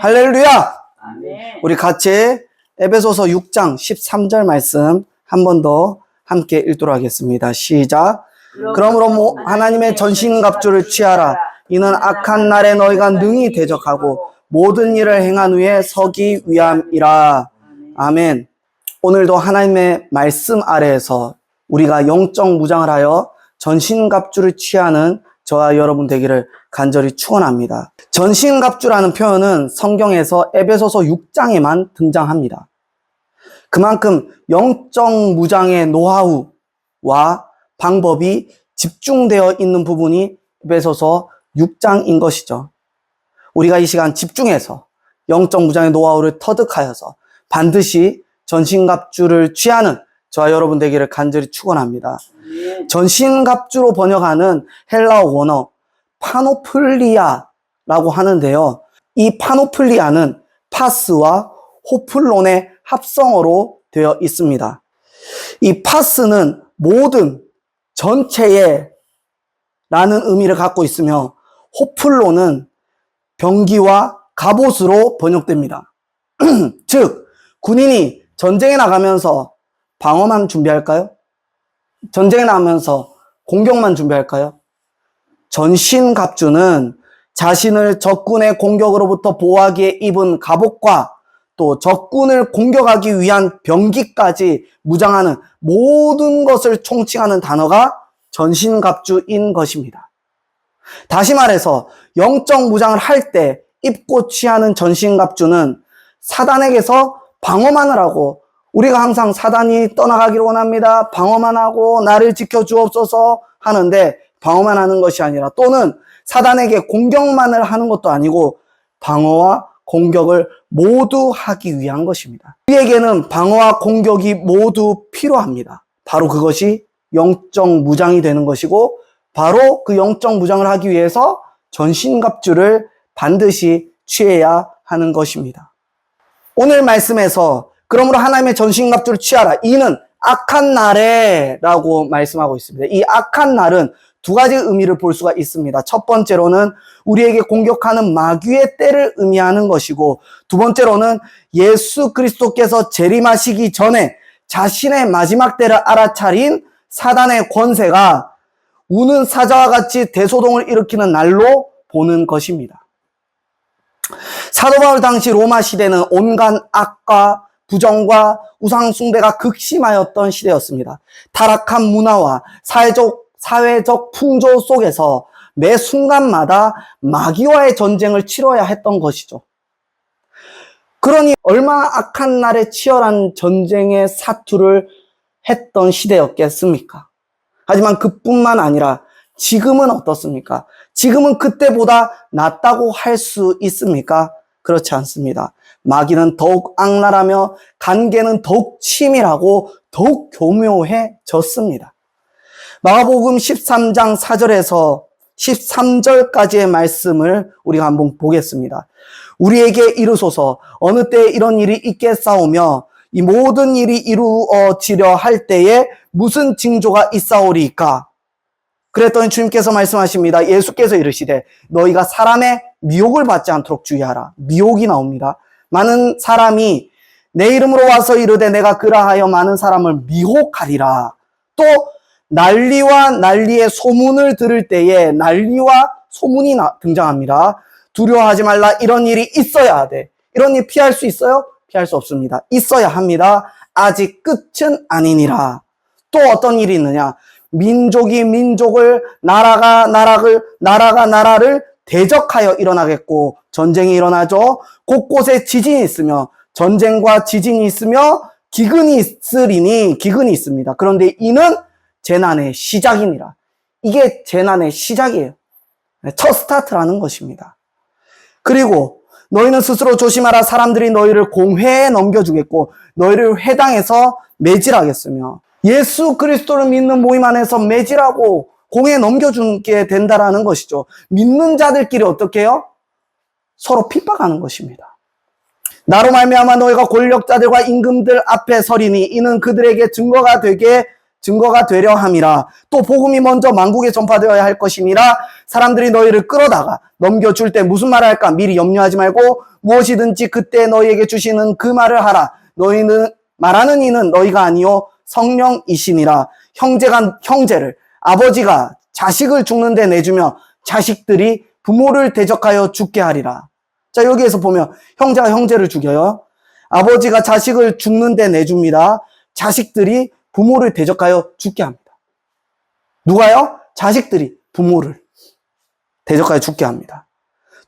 할렐루야! 아멘. 우리 같이 에베소서 6장 13절 말씀 한 번 더 함께 읽도록 하겠습니다. 시작. 그러므로 하나님의 전신갑주를 취하라. 이는 악한 날에 너희가 능히 대적하고 모든 일을 행한 후에 서기 위함이라. 아멘. 오늘도 하나님의 말씀 아래에서 우리가 영적 무장을 하여 전신갑주를 취하는 저와 여러분 되기를 간절히 축원합니다. 전신갑주라는 표현은 성경에서 에베소서 6장에만 등장합니다. 그만큼 영적 무장의 노하우와 방법이 집중되어 있는 부분이 에베소서 6장인 것이죠. 우리가 이 시간 집중해서 영적 무장의 노하우를 터득하여서 반드시 전신갑주를 취하는 저와 여러분 되기를 간절히 축원합니다. 전신갑주로 번역하는 헬라어 원어 파노플리아라고 하는데요. 이 파노플리아는 파스와 호플론의 합성어로 되어 있습니다. 이 파스는 모든, 전체의 라는 의미를 갖고 있으며 호플론은 병기와 갑옷으로 번역됩니다. 즉, 군인이 전쟁에 나가면서 방어만 준비할까요? 전쟁에 나가면서 공격만 준비할까요? 전신갑주는 자신을 적군의 공격으로부터 보호하기에 입은 갑옷과 또 적군을 공격하기 위한 병기까지 무장하는 모든 것을 총칭하는 단어가 전신갑주인 것입니다. 다시 말해서 영적 무장을 할 때 입고 취하는 전신갑주는 사단에게서 방어만을 하고, 우리가 항상 사단이 떠나가기를 원합니다. 방어만 하고 나를 지켜주옵소서 하는데 방어만 하는 것이 아니라, 또는 사단에게 공격만을 하는 것도 아니고 방어와 공격을 모두 하기 위한 것입니다. 우리에게는 방어와 공격이 모두 필요합니다. 바로 그것이 영적 무장이 되는 것이고, 바로 그 영적 무장을 하기 위해서 전신갑주를 반드시 취해야 하는 것입니다. 오늘 말씀에서 그러므로 하나님의 전신갑주를 취하라. 이는 악한 날에 라고 말씀하고 있습니다. 이 악한 날은 두 가지 의미를 볼 수가 있습니다. 첫 번째로는 우리에게 공격하는 마귀의 때를 의미하는 것이고, 두 번째로는 예수 그리스도께서 재림하시기 전에 자신의 마지막 때를 알아차린 사단의 권세가 우는 사자와 같이 대소동을 일으키는 날로 보는 것입니다. 사도 바울 당시 로마 시대는 온갖 악과 부정과 우상 숭배가 극심하였던 시대였습니다. 타락한 문화와 사회적 풍조 속에서 매 순간마다 마귀와의 전쟁을 치러야 했던 것이죠. 그러니 얼마나 악한 날에 치열한 전쟁의 사투를 했던 시대였겠습니까? 하지만 그뿐만 아니라 지금은 어떻습니까? 지금은 그때보다 낫다고 할 수 있습니까? 그렇지 않습니다. 마귀는 더욱 악랄하며 관계는 더욱 치밀하고 더욱 교묘해졌습니다. 마가복음 13장 4절에서 13절까지의 말씀을 우리가 한번 보겠습니다. 우리에게 이르소서 어느 때에 이런 일이 있겠사오며 이 모든 일이 이루어지려 할 때에 무슨 징조가 있사오리까? 그랬더니 주님께서 말씀하십니다. 예수께서 이르시되 너희가 사람의 미혹을 받지 않도록 주의하라. 미혹이 나옵니다. 많은 사람이 내 이름으로 와서 이르되 내가 그라하여 많은 사람을 미혹하리라. 또 난리와 난리의 소문을 들을 때에 난리와 소문이 등장합니다. 두려워하지 말라. 이런 일이 있어야 하되, 이런 일 피할 수 있어요? 피할 수 없습니다. 있어야 합니다. 아직 끝은 아니니라. 또 어떤 일이 있느냐? 민족이 민족을, 나라가 나라를 대적하여 일어나겠고 전쟁이 일어나죠. 곳곳에 지진이 있으며 전쟁과 지진이 있으며 기근이 있으리니 기근이 있습니다. 그런데 이는 재난의 시작이니라. 이게 재난의 시작이에요. 첫 스타트라는 것입니다. 그리고 너희는 스스로 조심하라. 사람들이 너희를 공회에 넘겨주겠고 너희를 회당에서 매질하겠으며, 예수 그리스도를 믿는 모임 안에서 매질하고 공회에 넘겨주게 된다라는 것이죠. 믿는 자들끼리 어떻게 해요? 서로 핍박하는 것입니다. 나로 말미암아 너희가 권력자들과 임금들 앞에 서리니 이는 그들에게 증거가 되려 함이라. 또 복음이 먼저 만국에 전파되어야 할 것임이라. 사람들이 너희를 끌어다가 넘겨줄 때 무슨 말을 할까 미리 염려하지 말고 무엇이든지 그때 너희에게 주시는 그 말을 하라. 너희는 말하는 이는 너희가 아니요 성령이시니라. 형제가 형제를, 아버지가 자식을 죽는 데 내주며 자식들이 부모를 대적하여 죽게 하리라. 자, 여기에서 보면 형제가 형제를 죽여요. 아버지가 자식을 죽는 데 내줍니다. 자식들이 부모를 대적하여 죽게 합니다. 누가요? 자식들이 부모를 대적하여 죽게 합니다.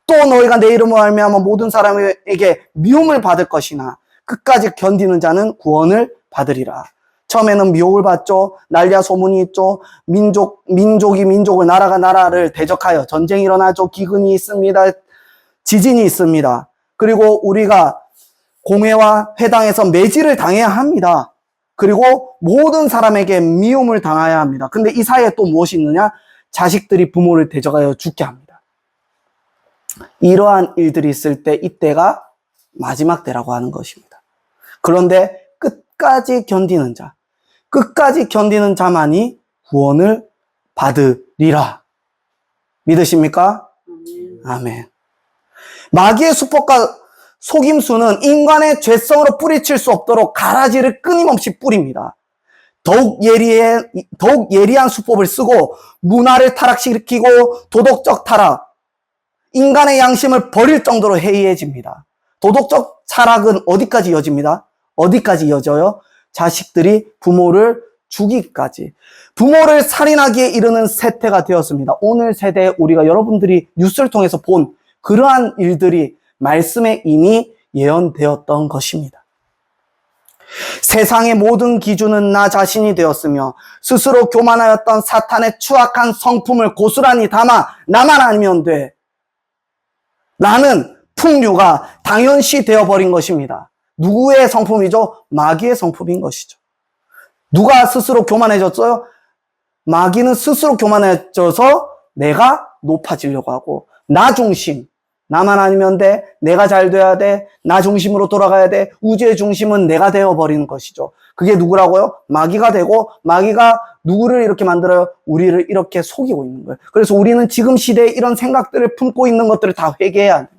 또 너희가 내 이름으로 말미암아 모든 사람에게 미움을 받을 것이나 끝까지 견디는 자는 구원을 받으리라. 처음에는 미혹을 받죠. 난리와 소문이 있죠. 민족이 민족을, 나라가 나라를 대적하여 전쟁이 일어나죠. 기근이 있습니다. 지진이 있습니다. 그리고 우리가 공회와 회당에서 매질을 당해야 합니다. 그리고 모든 사람에게 미움을 당해야 합니다. 근데 이 사이에 또 무엇이 있느냐? 자식들이 부모를 대적하여 죽게 합니다. 이러한 일들이 있을 때 이때가 마지막 때라고 하는 것입니다. 그런데 끝까지 견디는 자, 끝까지 견디는 자만이 구원을 받으리라. 믿으십니까? 아멘. 마귀의 수법과 속임수는 인간의 죄성으로 뿌리칠 수 없도록 가라지를 끊임없이 뿌립니다. 더욱 예리한 수법을 쓰고 문화를 타락시키고 도덕적 타락, 인간의 양심을 버릴 정도로 해이해집니다. 도덕적 타락은 어디까지 이어집니다? 어디까지 이어져요? 자식들이 부모를 죽이기까지, 부모를 살인하기에 이르는 세태가 되었습니다. 오늘 세대에 우리가 여러분들이 뉴스를 통해서 본 그러한 일들이 말씀에 이미 예언되었던 것입니다. 세상의 모든 기준은 나 자신이 되었으며 스스로 교만하였던 사탄의 추악한 성품을 고스란히 담아 나만 아니면 돼. 나는 풍류가 당연시 되어버린 것입니다. 누구의 성품이죠? 마귀의 성품인 것이죠. 누가 스스로 교만해졌어요? 마귀는 스스로 교만해져서 내가 높아지려고 하고, 나 중심, 나만 아니면 돼, 내가 잘 돼야 돼, 나 중심으로 돌아가야 돼, 우주의 중심은 내가 되어버리는 것이죠. 그게 누구라고요? 마귀가 되고, 마귀가 누구를 이렇게 만들어요? 우리를 이렇게 속이고 있는 거예요. 그래서 우리는 지금 시대에 이런 생각들을 품고 있는 것들을 다 회개해야 합니다.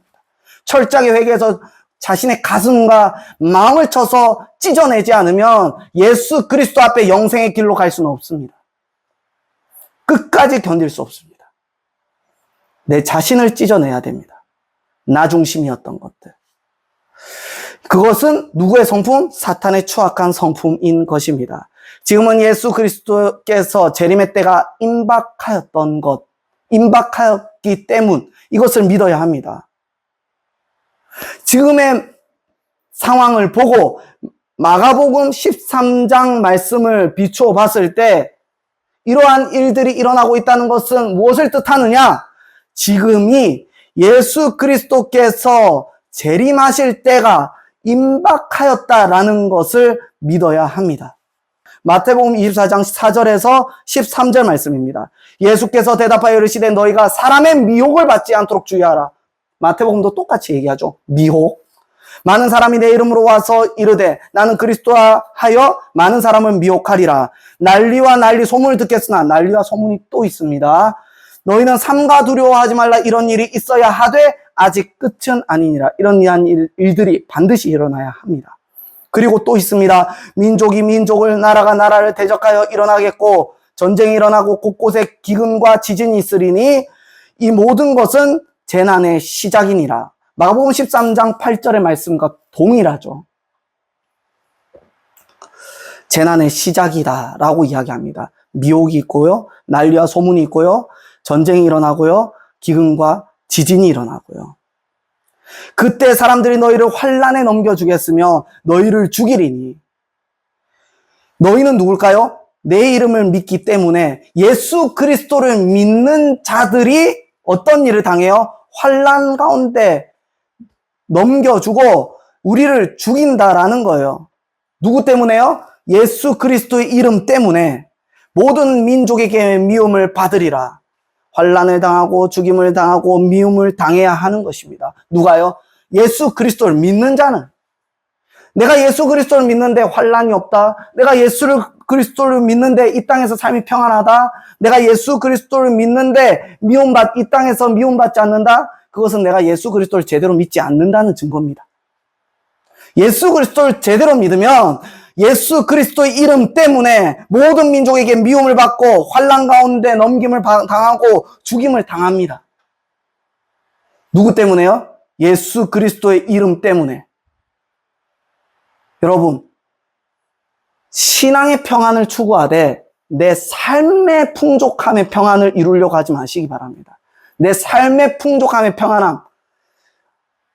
철저하게 회개해서 자신의 가슴과 마음을 쳐서 찢어내지 않으면 예수 그리스도 앞에 영생의 길로 갈 수는 없습니다. 끝까지 견딜 수 없습니다. 내 자신을 찢어내야 됩니다. 나 중심이었던 것들. 그것은 누구의 성품? 사탄의 추악한 성품인 것입니다. 지금은 예수 그리스도께서 재림의 때가 임박하였기 때문 이것을 믿어야 합니다. 지금의 상황을 보고 마가복음 13장 말씀을 비추어 봤을 때 이러한 일들이 일어나고 있다는 것은 무엇을 뜻하느냐? 지금이 예수 그리스도께서 재림하실 때가 임박하였다라는 것을 믿어야 합니다. 마태복음 24장 4절에서 13절 말씀입니다. 예수께서 대답하여 이르시되 너희가 사람의 미혹을 받지 않도록 주의하라. 마태복음도 똑같이 얘기하죠. 미혹. 많은 사람이 내 이름으로 와서 이르되 나는 그리스도라 하여 많은 사람을 미혹하리라. 난리와 난리 소문을 듣겠으나 난리와 소문이 또 있습니다. 너희는 삼가 두려워하지 말라. 이런 일이 있어야 하되 아직 끝은 아니니라. 이런 일들이 반드시 일어나야 합니다. 그리고 또 있습니다. 민족이 민족을, 나라가 나라를 대적하여 일어나겠고 전쟁이 일어나고 곳곳에 기근과 지진이 있으리니 이 모든 것은 재난의 시작이니라. 마가복음 13장 8절의 말씀과 동일하죠. 재난의 시작이다 라고 이야기합니다. 미혹이 있고요, 난리와 소문이 있고요, 전쟁이 일어나고요, 기근과 지진이 일어나고요. 그때 사람들이 너희를 환난에 넘겨주겠으며 너희를 죽이리니. 너희는 누굴까요? 내 이름을 믿기 때문에 예수 그리스도를 믿는 자들이 어떤 일을 당해요? 환난 가운데 넘겨주고 우리를 죽인다라는 거예요. 누구 때문에요? 예수 그리스도의 이름 때문에 모든 민족에게 미움을 받으리라. 환난을 당하고 죽임을 당하고 미움을 당해야 하는 것입니다. 누가요? 예수 그리스도를 믿는 자는. 내가 예수 그리스도를 믿는데 환난이 없다. 내가 그리스도를 믿는데 이 땅에서 삶이 평안하다. 내가 예수 그리스도를 믿는데 이 땅에서 미움받지 않는다. 그것은 내가 예수 그리스도를 제대로 믿지 않는다는 증거입니다. 예수 그리스도를 제대로 믿으면 예수 그리스도의 이름 때문에 모든 민족에게 미움을 받고 환난 가운데 넘김을 당하고 죽임을 당합니다. 누구 때문에요? 예수 그리스도의 이름 때문에. 여러분, 신앙의 평안을 추구하되 내 삶의 풍족함의 평안을 이루려고 하지 마시기 바랍니다. 내 삶의 풍족함의 평안함,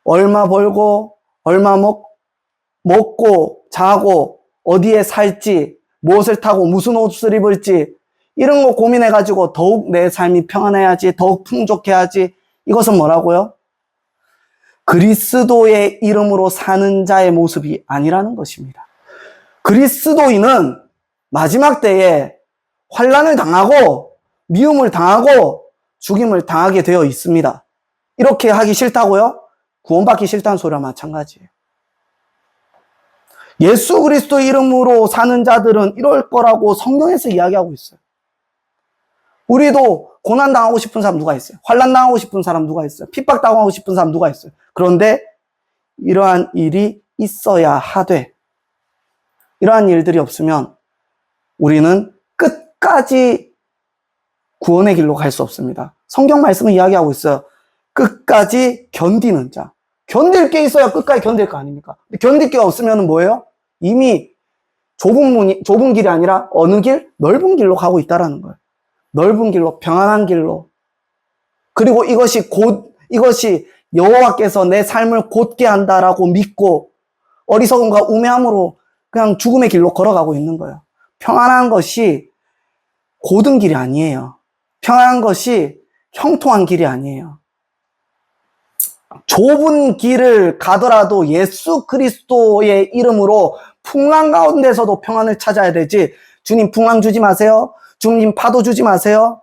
얼마 벌고 얼마 먹고 자고 어디에 살지, 무엇을 타고 무슨 옷을 입을지 이런 거 고민해가지고 더욱 내 삶이 평안해야지, 더욱 풍족해야지. 이것은 뭐라고요? 그리스도의 이름으로 사는 자의 모습이 아니라는 것입니다. 그리스도인은 마지막 때에 환난을 당하고 미움을 당하고 죽임을 당하게 되어 있습니다. 이렇게 하기 싫다고요? 구원받기 싫다는 소리와 마찬가지예요. 예수 그리스도의 이름으로 사는 자들은 이럴 거라고 성경에서 이야기하고 있어요. 우리도 고난 당하고 싶은 사람 누가 있어요? 환난 당하고 싶은 사람 누가 있어요? 핍박 당하고 싶은 사람 누가 있어요? 그런데 이러한 일이 있어야 하되, 이러한 일들이 없으면 우리는 끝까지 구원의 길로 갈 수 없습니다. 성경 말씀은 이야기하고 있어요. 끝까지 견디는 자. 견딜 게 있어야 끝까지 견딜 거 아닙니까? 견딜 게 없으면 뭐예요? 이미 좁은 길이 아니라 어느 길? 넓은 길로 가고 있다라는 거예요. 넓은 길로, 평안한 길로. 그리고 이것이 여호와께서 내 삶을 곧게 한다라고 믿고 어리석음과 우매함으로 그냥 죽음의 길로 걸어가고 있는 거예요. 평안한 것이 고든 길이 아니에요. 평안한 것이 형통한 길이 아니에요. 좁은 길을 가더라도 예수 그리스도의 이름으로 풍랑 가운데서도 평안을 찾아야 되지. 주님 풍랑 주지 마세요. 주님 파도 주지 마세요.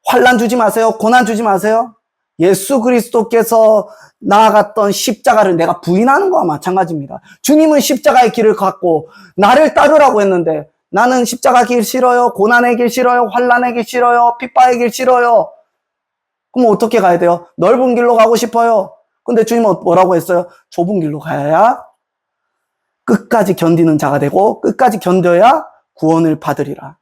환난 주지 마세요. 고난 주지 마세요. 예수 그리스도께서 나아갔던 십자가를 내가 부인하는 거와 마찬가지입니다. 주님은 십자가의 길을 갖고 나를 따르라고 했는데 나는 십자가 길 싫어요. 고난의 길 싫어요. 환난의 길 싫어요. 핍박의 길 싫어요. 그럼 어떻게 가야 돼요? 넓은 길로 가고 싶어요. 근데 주님은 뭐라고 했어요? 좁은 길로 가야 끝까지 견디는 자가 되고 끝까지 견뎌야 구원을 받으리라.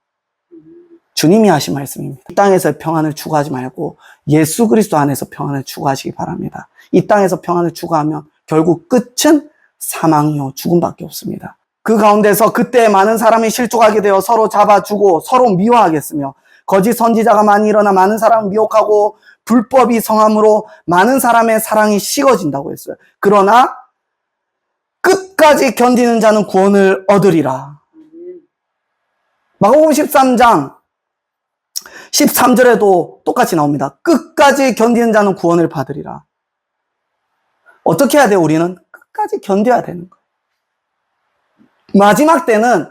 주님이 하신 말씀입니다. 이 땅에서 평안을 추구하지 말고 예수 그리스도 안에서 평안을 추구하시기 바랍니다. 이 땅에서 평안을 추구하면 결국 끝은 사망이요 죽음밖에 없습니다. 그 가운데서 그때 많은 사람이 실족하게 되어 서로 잡아주고 서로 미워하겠으며 거짓 선지자가 많이 일어나 많은 사람을 미혹하고 불법이 성함으로 많은 사람의 사랑이 식어진다고 했어요. 그러나 끝까지 견디는 자는 구원을 얻으리라. 마가복음 13장 13절에도 똑같이 나옵니다. 끝까지 견디는 자는 구원을 받으리라. 어떻게 해야 돼요? 우리는 끝까지 견뎌야 되는 거예요. 마지막 때는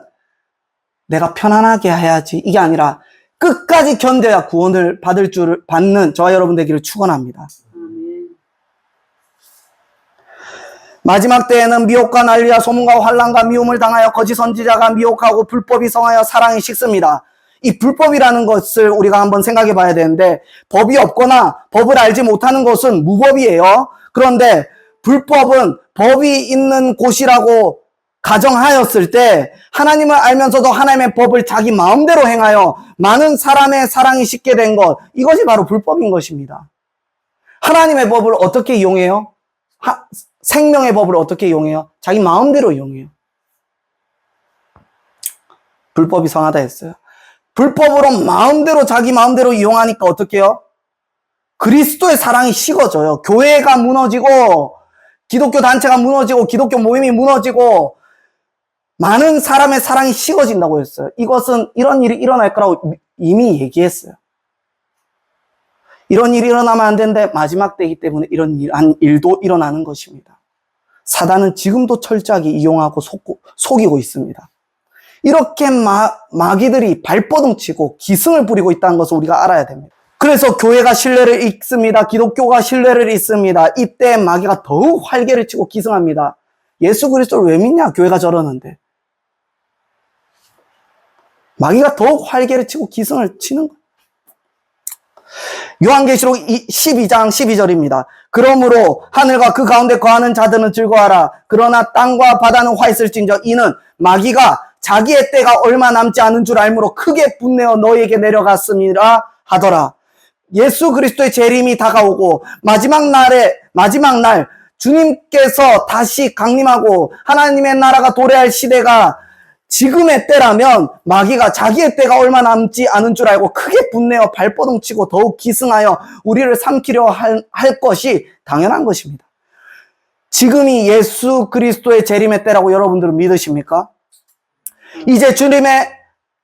내가 편안하게 해야지 이게 아니라 끝까지 견뎌야 구원을 받는 저와 여러분 되기를 축원합니다. 마지막 때에는 미혹과 난리와 소문과 환난과 미움을 당하여 거짓 선지자가 미혹하고 불법이 성하여 사랑이 식습니다. 이 불법이라는 것을 우리가 한번 생각해 봐야 되는데 법이 없거나 법을 알지 못하는 것은 무법이에요. 그런데 불법은 법이 있는 곳이라고 가정하였을 때 하나님을 알면서도 하나님의 법을 자기 마음대로 행하여 많은 사람의 사랑이 식게 된 것, 이것이 바로 불법인 것입니다. 하나님의 법을 어떻게 이용해요? 생명의 법을 어떻게 이용해요? 자기 마음대로 이용해요. 불법이 성하다 했어요. 불법으로 마음대로 자기 마음대로 이용하니까 어떻게 해요? 그리스도의 사랑이 식어져요. 교회가 무너지고 기독교 단체가 무너지고 기독교 모임이 무너지고 많은 사람의 사랑이 식어진다고 했어요. 이것은 이런 일이 일어날 거라고 이미 얘기했어요. 이런 일이 일어나면 안 되는데 마지막 때이기 때문에 이런 일도 일어나는 것입니다. 사단은 지금도 철저하게 이용하고 속이고 있습니다. 이렇게 마귀들이 발버둥치고 기승을 부리고 있다는 것을 우리가 알아야 됩니다. 그래서 교회가 신뢰를 잃습니다. 기독교가 신뢰를 잃습니다. 이때 마귀가 더욱 활개를 치고 기승합니다. 예수 그리스도를 왜 믿냐? 교회가 저러는데. 마귀가 더욱 활개를 치고 기승을 치는 거예요. 요한계시록 12장 12절입니다. 그러므로 하늘과 그 가운데 거하는 자들은 즐거워하라. 그러나 땅과 바다는 화 있을진저 이는 마귀가 자기의 때가 얼마 남지 않은 줄 알므로 크게 분내어 너희에게 내려갔음이라 하더라. 예수 그리스도의 재림이 다가오고 마지막 날 주님께서 다시 강림하고 하나님의 나라가 도래할 시대가 지금의 때라면 마귀가 자기의 때가 얼마 남지 않은 줄 알고 크게 분내어 발버둥치고 더욱 기승하여 우리를 삼키려 할 것이 당연한 것입니다. 지금이 예수 그리스도의 재림의 때라고 여러분들은 믿으십니까? 이제 주님의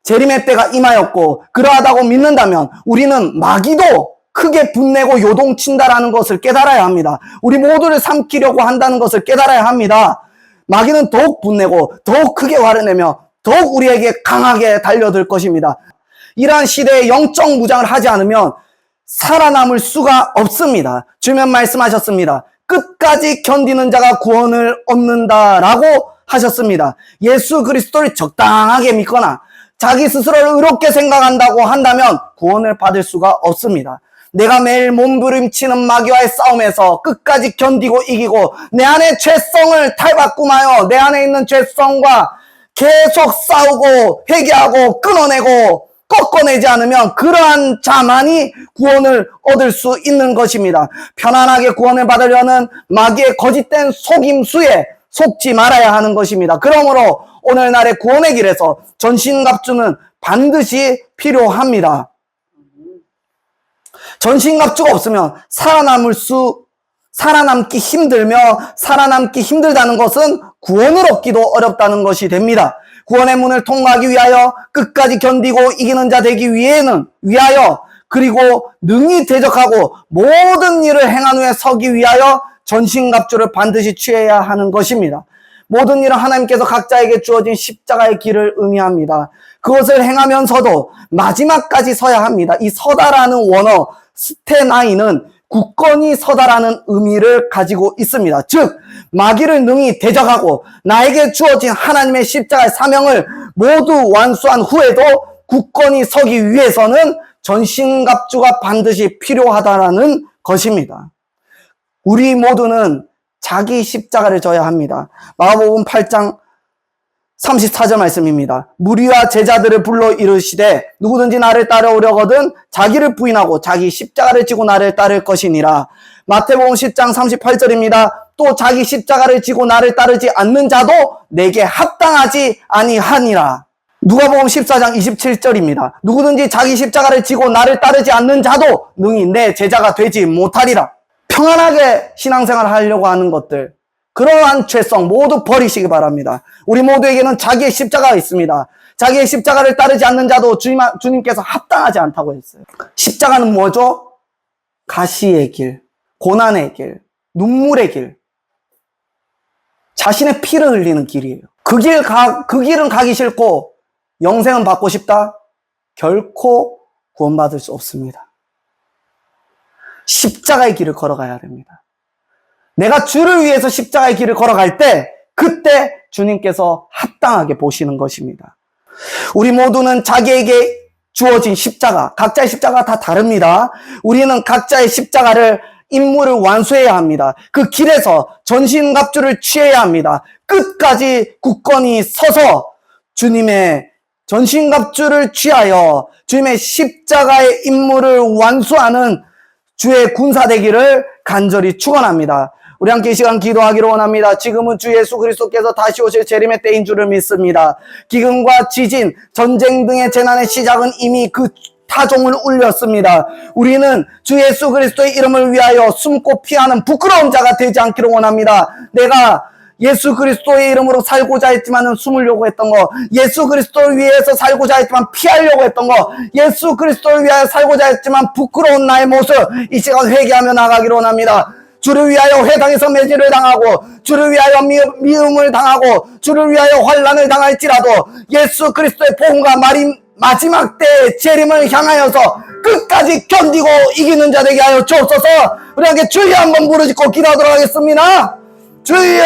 재림의 때가 임하였고 그러하다고 믿는다면 우리는 마귀도 크게 분내고 요동친다라는 것을 깨달아야 합니다. 우리 모두를 삼키려고 한다는 것을 깨달아야 합니다. 마귀는 더욱 분내고 더욱 크게 화를 내며 더욱 우리에게 강하게 달려들 것입니다. 이러한 시대에 영적 무장을 하지 않으면 살아남을 수가 없습니다. 주님 말씀하셨습니다. 끝까지 견디는 자가 구원을 얻는다라고 하셨습니다. 예수 그리스도를 적당하게 믿거나 자기 스스로를 의롭게 생각한다고 한다면 구원을 받을 수가 없습니다. 내가 매일 몸부림치는 마귀와의 싸움에서 끝까지 견디고 이기고 내 안의 죄성을 탈바꿈하여 내 안에 있는 죄성과 계속 싸우고 회개하고 끊어내고 꺾어내지 않으면 그러한 자만이 구원을 얻을 수 있는 것입니다. 편안하게 구원을 받으려는 마귀의 거짓된 속임수에 속지 말아야 하는 것입니다. 그러므로 오늘날의 구원의 길에서 전신갑주는 반드시 필요합니다. 전신갑주가 없으면 살아남기 힘들다는 것은 구원을 얻기도 어렵다는 것이 됩니다. 구원의 문을 통과하기 위하여 끝까지 견디고 이기는 자 되기 위하여 그리고 능히 대적하고 모든 일을 행한 후에 서기 위하여 전신갑주를 반드시 취해야 하는 것입니다. 모든 일은 하나님께서 각자에게 주어진 십자가의 길을 의미합니다. 그것을 행하면서도 마지막까지 서야 합니다. 이 서다라는 원어 스테나이는 굳건히 서다라는 의미를 가지고 있습니다. 즉 마귀를 능히 대적하고 나에게 주어진 하나님의 십자가의 사명을 모두 완수한 후에도 굳건히 서기 위해서는 전신갑주가 반드시 필요하다라는 것입니다. 우리 모두는 자기 십자가를 져야 합니다. 마가복음 8장 34절 말씀입니다. 무리와 제자들을 불러 이르시되 누구든지 나를 따라오려거든 자기를 부인하고 자기 십자가를 지고 나를 따를 것이니라. 마태복음 10장 38절입니다. 또 자기 십자가를 지고 나를 따르지 않는 자도 내게 합당하지 아니하니라. 누가복음 14장 27절입니다. 누구든지 자기 십자가를 지고 나를 따르지 않는 자도 능히 내 제자가 되지 못하리라. 평안하게 신앙생활을 하려고 하는 것들, 그러한 죄성 모두 버리시기 바랍니다. 우리 모두에게는 자기의 십자가가 있습니다. 자기의 십자가를 따르지 않는 자도 주님께서 합당하지 않다고 했어요. 십자가는 뭐죠? 가시의 길, 고난의 길, 눈물의 길, 자신의 피를 흘리는 길이에요. 그 길은 가기 싫고 영생은 받고 싶다? 결코 구원받을 수 없습니다. 십자가의 길을 걸어가야 됩니다. 내가 주를 위해서 십자가의 길을 걸어갈 때 그때 주님께서 합당하게 보시는 것입니다. 우리 모두는 자기에게 주어진 십자가, 각자의 십자가가 다 다릅니다. 우리는 각자의 십자가를 임무를 완수해야 합니다. 그 길에서 전신갑주를 취해야 합니다. 끝까지 굳건히 서서 주님의 전신갑주를 취하여 주님의 십자가의 임무를 완수하는 주의 군사 되기를 간절히 축원합니다. 우리 함께 이 시간 기도하기를 원합니다. 지금은 주 예수 그리스도께서 다시 오실 재림의 때인 줄을 믿습니다. 기근과 지진, 전쟁 등의 재난의 시작은 이미 그 타종을 울렸습니다. 우리는 주 예수 그리스도의 이름을 위하여 숨고 피하는 부끄러운 자가 되지 않기를 원합니다. 내가 예수 그리스도의 이름으로 살고자 했지만 숨으려고 했던 거, 예수 그리스도를 위해서 살고자 했지만 피하려고 했던 거, 예수 그리스도를 위하여 살고자 했지만 부끄러운 나의 모습, 이 시간 회개하며 나가기를 원합니다. 주를 위하여 회당에서 매질을 당하고 주를 위하여 미움을 당하고 주를 위하여 환난을 당할지라도 예수 그리스도의 복음과 마지막 때의 재림을 향하여서 끝까지 견디고 이기는 자 되게 하여 주옵소서. 우리 함께 주여 한번 부르짖고 기도하도록 하겠습니다. 주여!